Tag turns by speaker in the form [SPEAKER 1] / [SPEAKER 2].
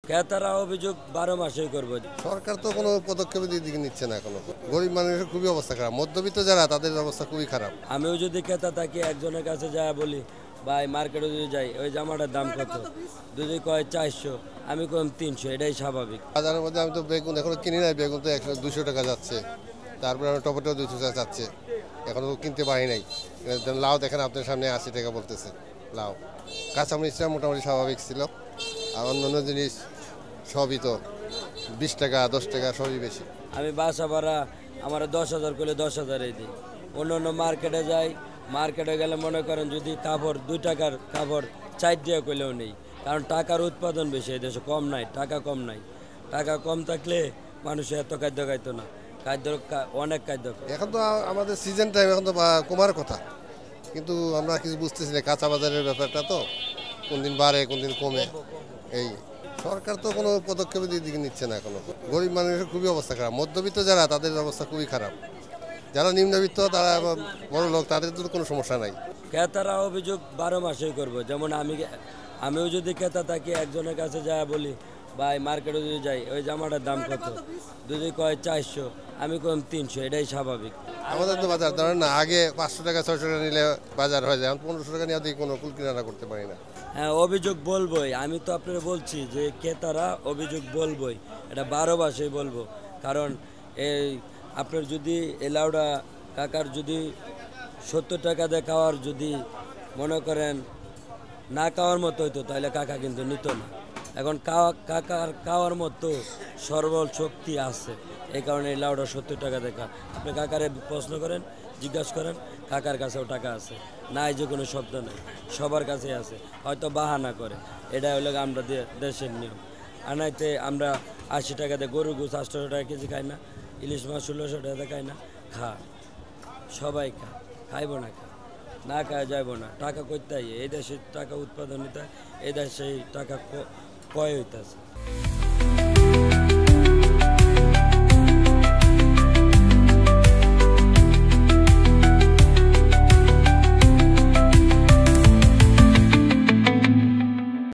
[SPEAKER 1] ক্রেতারা অভিযোগ 12 মাসেই করবো।
[SPEAKER 2] সরকার তো কোনো পদক্ষেপ দিকে নিচ্ছে না এখনো। গরিব মানুষের খুবই অবস্থা খারাপ, মধ্যবিত্ত যারা তাদের অবস্থা খুবই খারাপ।
[SPEAKER 1] আমিও যদি ক্রেতা থাকি একজনের কাছে যায় বলি ভাই মার্কেটে যদি যাই ওই জামাটার দাম কত, যদি কয় 400 আমি কম 300, এটাই স্বাভাবিক।
[SPEAKER 2] বাজারের মধ্যে আমি তো বেগুন এখনো কিনি নাই, বেগুন তো 100-200 টাকা যাচ্ছে, তারপরে আমি টমেটো 200 টাকা যাচ্ছে, এখনো কিনতে পারি নাই। লাউ দেখেন আপনার সামনে 80 টাকা বলতেছে লাউ। কাঁচামরিচটা মোটামুটি স্বাভাবিক ছিল, আর অন্যান্য জিনিস সবই তো 20 টাকা 10 টাকা সবই বেশি।
[SPEAKER 1] আমি বাসা ভাড়া আমার 10,000 করলে 10,000 দিই। অন্য অন্য মার্কেটে যাই, মার্কেটে গেলে মনে করেন যদি কাপড় 2 টাকার কাপড় 4 টাকা করলেও নেই, কারণ টাকার উৎপাদন বেশি এই দেশে, কম নাই, টাকা কম নাই। টাকা কম থাকলে মানুষ এত খাদ্য খাইতো না, খাদ্য অনেক খাদ্য।
[SPEAKER 2] এখন তো আমাদের সিজন টাইম, এখন তো কমার কথা, কিন্তু আমরা কিছু বুঝতেছি না। কাঁচা বাজারের ব্যাপারটা তো কোন দিন বাড়ে কোন দিন কমে। এই সরকার তো কোনো পদক্ষেপ দিকে নিচ্ছে না এখনো। গরিব মানুষের খুবই অবস্থা খারাপ, মধ্যবিত্ত যারা তাদের অবস্থা খুবই খারাপ। যারা নিম্নবিত্ত তারা বড় লোক তাদের তো কোনো সমস্যা নাই।
[SPEAKER 1] ক্রেতারা অভিযোগ 12 মাসেই করবো। যেমন আমিও যদি ক্রেতা থাকি একজনের কাছে যায় বলি ভাই মার্কেটে যদি যাই ওই জামাটার দাম কত, যদি কয় 400 আমি কম 300, এটাই স্বাভাবিক।
[SPEAKER 2] আমাদের তো বাজার ধরেন না, আগে 500 টাকা 600 টাকা নিলে বাজার হয়ে যায়, 1500 টাকা নিয়ে কোনো কুল কিনারা করতে পারি না।
[SPEAKER 1] হ্যাঁ, অভিযোগ বলবোই, আমি তো আপনারা বলছি যে ক্রেতারা অভিযোগ বলবোই, এটা 12 মাসেই বলবো। কারণ এই আপনার যদি এলাউডা কাকার যদি 70 টাকা দিয়ে খাওয়ার যদি মনে করেন না খাওয়ার মতো হইতো তাহলে কাকা কিন্তু নিত না। এখন কাকার খাওয়ার মতো সরবল শক্তি আছে, এই কারণে এই লাউডা 70 টাকা দেখা। আপনি কাকারে প্রশ্ন করেন, জিজ্ঞাসা করেন, কাকার কাছেও টাকা আছে, নাই যে কোনো শব্দ নেই, সবার কাছে আছে, হয়তো বাহানা করে। এটা হলো আমরা দেশের নিয়ম। আর নাইতে আমরা 80 টাকাতে গরুর গোছ 800 টাকা কেজি খাই না, ইলিশ মাছ 1600 টাকা খাই না, সবাই খাইব না, না খাওয়া যাইব না। টাকা করতে এই দেশে টাকা উৎপাদন হইতে, এই দেশে টাকা কয় হইতেছে।